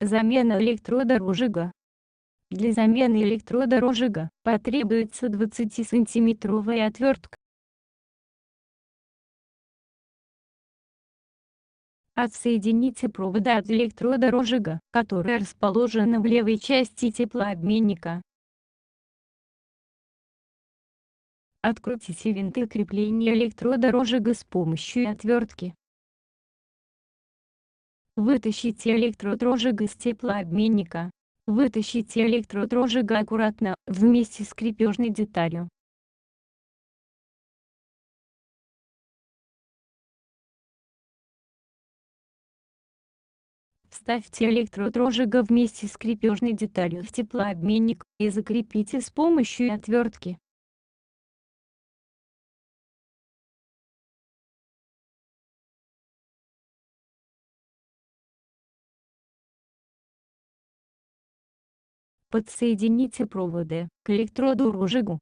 Замена электрода розжига. Для замены электрода розжига потребуется 20-сантиметровая отвертка. Отсоедините провода от электрода розжига, который расположен в левой части теплообменника. Открутите винты крепления электрода розжига с помощью отвертки. Вытащите электрод розжига из теплообменника. Вытащите электрод розжига аккуратно, вместе с крепежной деталью. Вставьте электрод розжига вместе с крепежной деталью в теплообменник и закрепите с помощью отвертки. Подсоедините проводы к электроду розжигу.